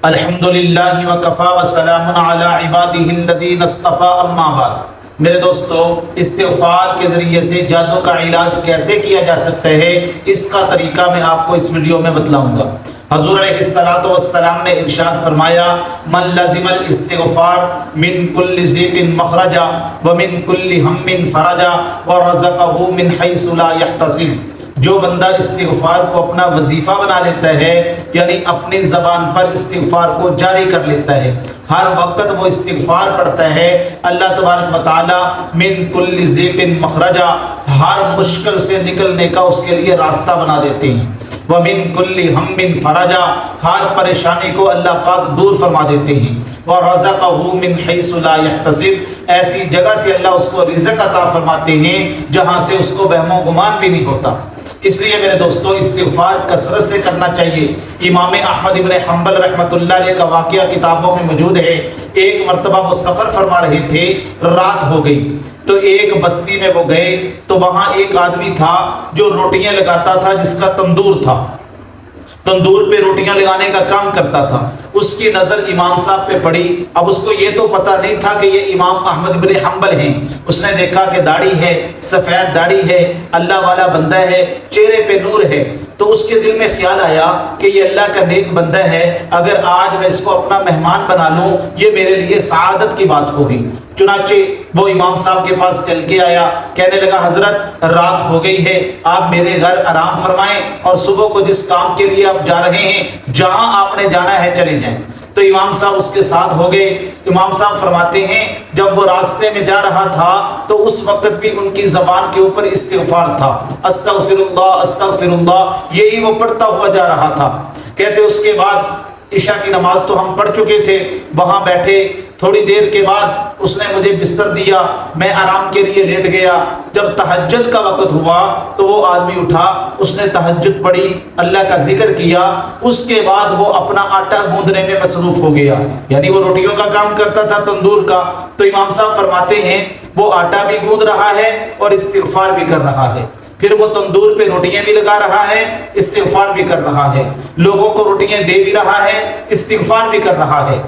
الحمدللہ وکفا وسلام علی عبادہ الذین اصطفیٰ اما بعد۔ میرے دوستو، استغفار کے ذریعے سے جادو کا علاج کیسے کیا جا سکتا ہے، اس کا طریقہ میں آپ کو اس ویڈیو میں بتلاؤں گا۔ حضور علیہ الصلوۃ والسلام نے ارشاد فرمایا، من لزم الاستغفار من کل ضیق مخرجا ومن کل ہم فرجا ورزقہ من حیث لا یحتسب۔ جو بندہ استغفار کو اپنا وظیفہ بنا لیتا ہے، یعنی اپنی زبان پر استغفار کو جاری کر لیتا ہے، ہر وقت وہ استغفار پڑھتا ہے، اللہ تبارک و تعالی من کل ضیق مخرجا، ہر مشکل سے نکلنے کا اس کے لیے راستہ بنا دیتے ہیں، ومن کل ہم فرجا، ہر پریشانی کو اللہ پاک دور فرما دیتے ہیں، ورزقہ من حیث لا یحتسب، ایسی جگہ سے اللہ اس کو رزق عطا فرماتے ہیں جہاں سے اس کو وہم و گمان بھی نہیں ہوتا۔ اس لیے میرے دوستو، استغفار کثرت سے کرنا چاہیے۔ امام احمد بن حنبل رحمۃ اللہ علیہ کا واقعہ کتابوں میں موجود ہے۔ ایک مرتبہ وہ سفر فرما رہے تھے، رات ہو گئی تو ایک بستی میں وہ گئے، تو وہاں ایک آدمی تھا جو روٹیاں لگاتا تھا، جس کا تندور تھا، تندور پہ روٹیاں لگانے کا کام کرتا تھا۔ اس کی نظر امام صاحب پہ پڑی۔ اب اس کو یہ تو پتہ نہیں تھا کہ یہ امام احمد بن حنبل ہیں۔ اس نے دیکھا کہ داڑھی ہے، سفید داڑھی ہے، اللہ والا بندہ ہے، چہرے پہ نور ہے، تو اس کے دل میں خیال آیا کہ یہ اللہ کا نیک بندہ ہے، اگر آج میں اس کو اپنا مہمان بنا لوں یہ میرے لیے سعادت کی بات ہوگی۔ چنانچہ وہ امام صاحب کے پاس چل کے آیا، کہنے لگا، حضرت رات ہو گئی ہے، آپ میرے گھر آرام فرمائیں اور صبح کو جس کام کے لیے آپ جا رہے ہیں، جہاں آپ نے جانا ہے چلے جائیں۔ تو امام صاحب اس کے ساتھ ہو گئے۔ امام صاحب فرماتے ہیں، جب وہ راستے میں جا رہا تھا تو اس وقت بھی ان کی زبان کے اوپر استغفار تھا، استغفر اللہ استغفر اللہ، یہی وہ پڑھتا ہوا جا رہا تھا۔ کہتے اس کے بعد عشاء کی نماز تو ہم پڑھ چکے تھے، وہاں بیٹھے، تھوڑی دیر کے بعد اس نے مجھے بستر دیا، میں آرام کے لیے لیٹ گیا۔ جب تہجد کا وقت ہوا تو وہ آدمی اٹھا، اس نے تہجد پڑھی، اللہ کا ذکر کیا، اس کے بعد وہ اپنا آٹا گوندنے میں مصروف ہو گیا، یعنی وہ روٹیوں کا کام کرتا تھا تندور کا۔ تو امام صاحب فرماتے ہیں وہ آٹا بھی گوندھ رہا ہے اور استغفار بھی کر رہا ہے، پھر وہ تندور پہ روٹیاں بھی لگا رہا ہے، استغفار بھی کر رہا ہے، لوگوں کو روٹیاں دے بھی رہا ہے، استغفار بھی کر رہا ہے۔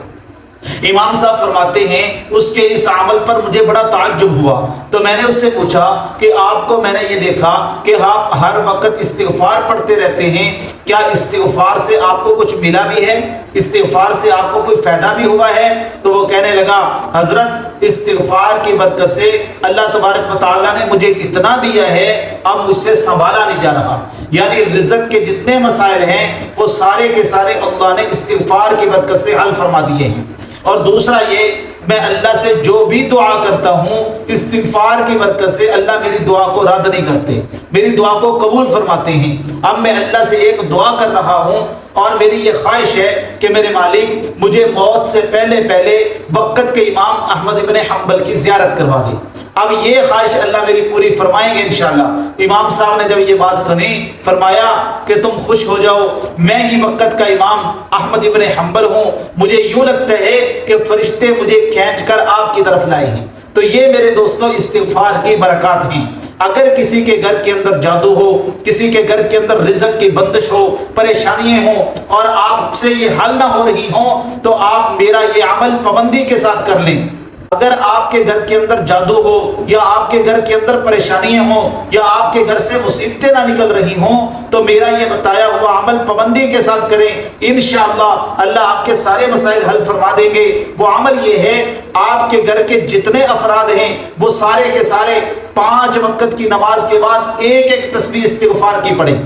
امام صاحب فرماتے ہیں اس کے اس عمل پر مجھے بڑا تعجب ہوا، تو میں نے اس سے پوچھا کہ آپ کو میں نے یہ دیکھا کہ آپ ہر وقت استغفار پڑھتے رہتے ہیں، کیا استغفار سے آپ کو کچھ ملا بھی ہے، استغفار سے آپ کو کوئی فائدہ بھی ہوا ہے؟ تو وہ کہنے لگا، حضرت استغفار کی برکت سے اللہ تبارک و تعالیٰ نے مجھے اتنا دیا ہے، اب مجھ سے سنبھالا نہیں جا رہا، یعنی رزق کے جتنے مسائل ہیں وہ سارے کے سارے اللہ نے استغفار کی برکت سے حل فرما دیے ہیں۔ اور دوسرا یہ، میں اللہ سے جو بھی دعا کرتا ہوں استغفار کی برکت سے اللہ میری دعا کو رد نہیں کرتے، میری دعا کو قبول فرماتے ہیں۔ اب میں اللہ سے ایک دعا کر رہا ہوں اور میری یہ خواہش ہے کہ میرے مالک مجھے موت سے پہلے پہلے وقت کے امام احمد بن حنبل کی زیارت کروا دے۔ اب یہ خواہش اللہ میری پوری فرمائیں گے انشاءاللہ۔ امام صاحب نے جب یہ بات سنی، فرمایا کہ تم خوش ہو جاؤ، میں ہی وقت کا امام احمد بن حنبل ہوں، مجھے یوں لگتا ہے کہ فرشتے مجھے کھینچ کر آپ کی طرف لائے ہیں۔ تو یہ میرے دوستوں استغفار کی برکات ہیں۔ اگر کسی کے گھر کے اندر جادو ہو، کسی کے گھر کے اندر رزق کی بندش ہو، پریشانیاں ہوں اور آپ سے یہ حل نہ ہو رہی ہوں، تو آپ میرا یہ عمل پابندی کے ساتھ کر لیں۔ اگر آپ کے گھر کے اندر جادو ہو، یا آپ کے گھر کے اندر پریشانیاں ہوں، یا آپ کے گھر سے مصیبتیں نہ نکل رہی ہوں، تو میرا یہ بتایا ہوا عمل پابندی کے ساتھ کریں، انشاءاللہ اللہ آپ کے سارے مسائل حل فرما دیں گے۔ وہ عمل یہ ہے، آپ کے گھر کے جتنے افراد ہیں وہ سارے کے سارے 5 وقت کی نماز کے بعد ایک ایک تسبیح استغفار کی پڑھیں،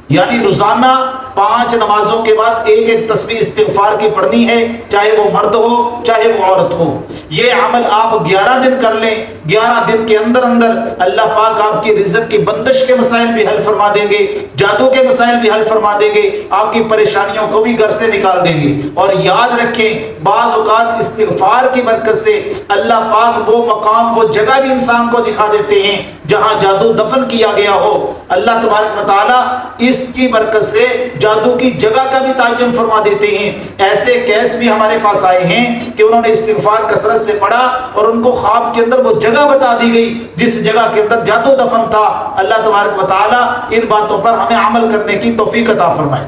یعنی روزانہ 5 نمازوں کے بعد ایک ایک تسبیح استغفار کی پڑھنی ہے، چاہے وہ مرد ہو چاہے وہ عورت ہو۔ یہ عمل آپ 11 دن کر لیں، 11 دن کے اندر اندر اللہ پاک آپ کی رزق کی بندش کے مسائل بھی حل فرما دیں گے، جادو کے مسائل بھی حل فرما دیں گے، آپ کی پریشانیوں کو بھی گھر سے نکال دیں گے۔ اور یاد رکھیں، بعض اوقات استغفار کی برکت سے اللہ پاک وہ مقام، وہ جگہ بھی انسان کو دکھا دیتے ہیں جہاں جادو دفن کیا گیا ہو۔ اللہ تبارک و تعالیٰ اس کی برکت سے جادو کی جگہ کا بھی تعین فرما دیتے ہیں۔ ایسے کیس بھی ہمارے پاس آئے ہیں کہ انہوں نے استغفار کثرت سے پڑھا اور ان کو خواب کے اندر وہ جگہ بتا دی گئی جس جگہ کے اندر جادو دفن تھا۔ اللہ تبارک و تعالیٰ ان باتوں پر ہمیں عمل کرنے کی توفیق عطا فرمائے۔